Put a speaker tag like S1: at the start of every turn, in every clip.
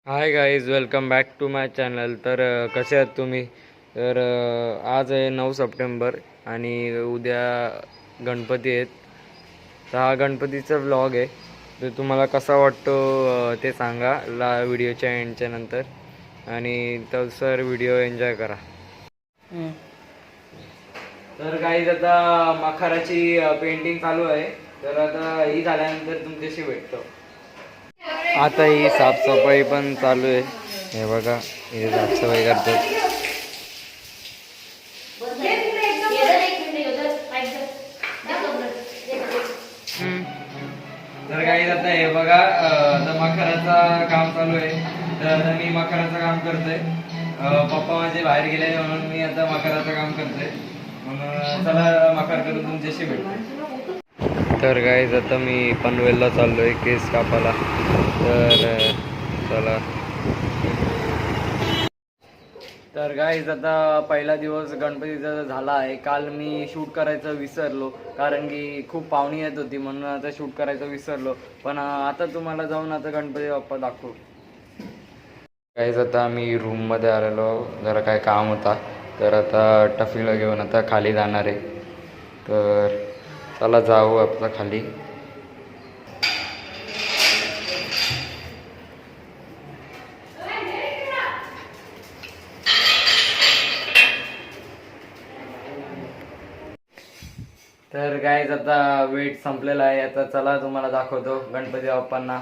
S1: High guys, welcome back to my channel. तर कसे आहात तुम्ही? तर आज आहे 9 सप्टेंबर आणि उद्या गणपती आहेत. तर हा गणपतीचा व्लॉग आहे. तर तुम्हाला कसा वाटतो ते सांगा व्हिडिओच्या एंडच्या नंतर, आणि तसं व्हिडिओ एन्जॉय करा. तर गाईज आता मखराची पेंटिंग चालू आहे. तर आता ही झाल्यानंतर तुमच्याशी भेटतो. आता ही साफसफाई पण चालू आहे. हे बघा, हे साफसफाई करतात. तर काही आता हे बघा, आता मखराचं काम चालू आहे. तर आता मी मखराचं काम करतोय. पप्पा माझे बाहेर गेले म्हणून मी आता मखराचं काम करतोय. म्हणून चला मखर करून तुमच्याशी भेटतो. तर गाईज आता मी पनवेलला चाललोय केस कापायला. तर चला. तर गाईज आता पहिला दिवस गणपतीचा झाला आहे. काल मी शूट करायचं विसरलो, कारण की खूप पाहुणी येत होती म्हणून आता शूट करायचं विसरलो. पण आता तुम्हाला जाऊन आता गणपती बाप्पा दाखवू. गाईज आता मी रूममध्ये आलेलो, जरा काय काम होता. तर आता टफीला घेऊन आता खाली जाणार आहे. तर चला जाऊ आपला खाली. तर गाईज आता वेट संपलेला आहे. आता चला तुम्हाला दाखवतो गणपती बाप्पांना.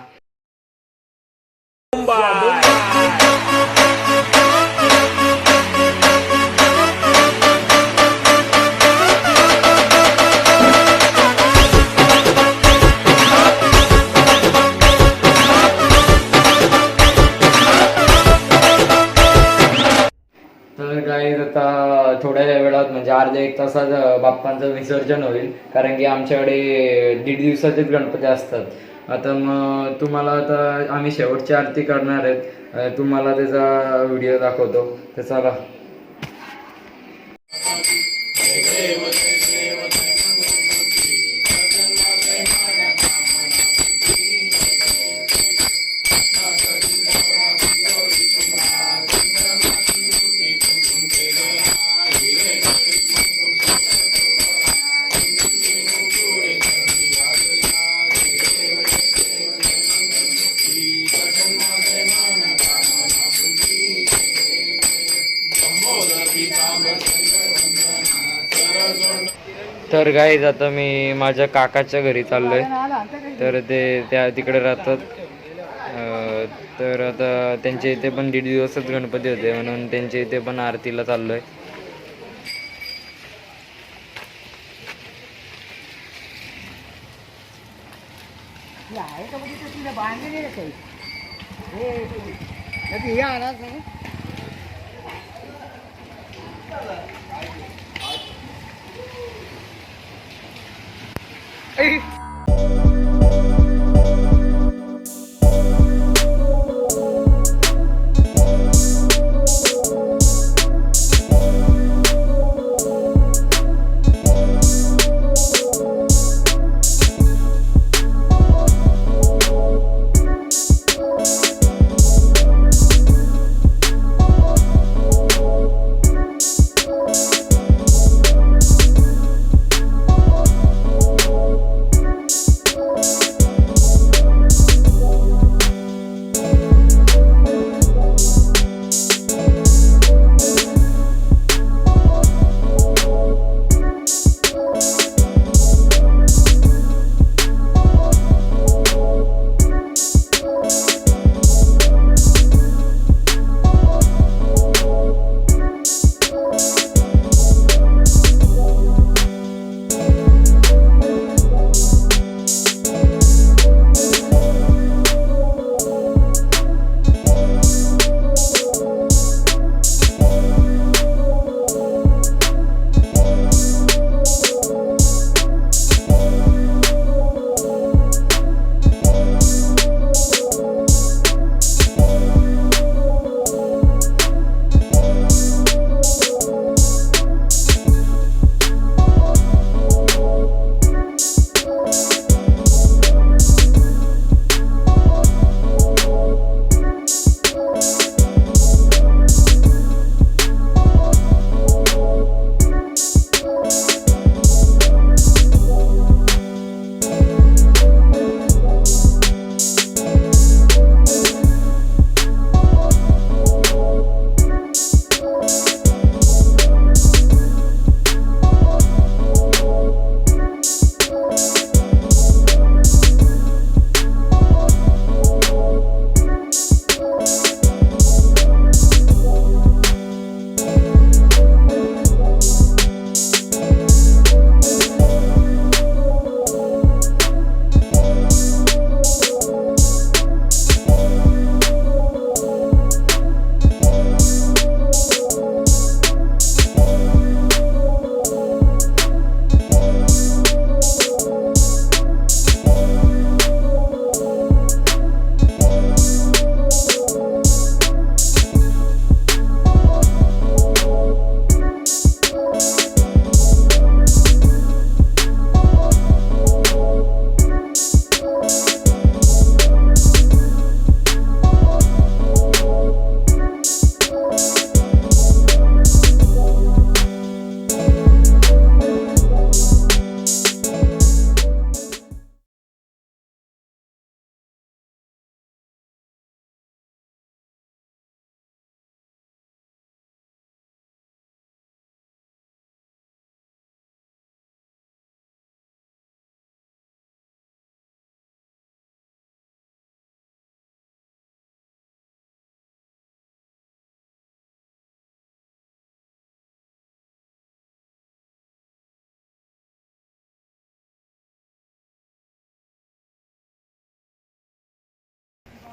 S1: तर गाईज आता थोड्या वेळात म्हणजे अर्ध्या एक तासात बाप्पांचं विसर्जन होईल, कारण की आमच्याकडे 1.5 दिवसाचेच गणपती असतात. आता मग तुम्हाला आता आम्ही शेवटची आरती करणार आहेत. तुम्हाला त्याचा व्हिडिओ दाखवतो. तर चला. तर गाईज आता मी माझ्या काकाच्या घरी चाललोय. तर ते त्या तिकडे राहतात. तर आता त्यांच्या इथे पण 1.5 दिवसच गणपती होते, म्हणून त्यांच्या इथे पण आरतीला चाललोय.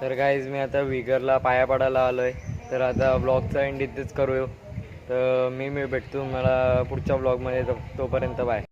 S1: तर गाईज मी आता विगरला पाया पडायला आलो आहे. तर आता ब्लॉगचा एंड इथेच करू. तर मी भेटतो मला पुढच्या ब्लॉगमध्ये. तोपर्यंत बाय.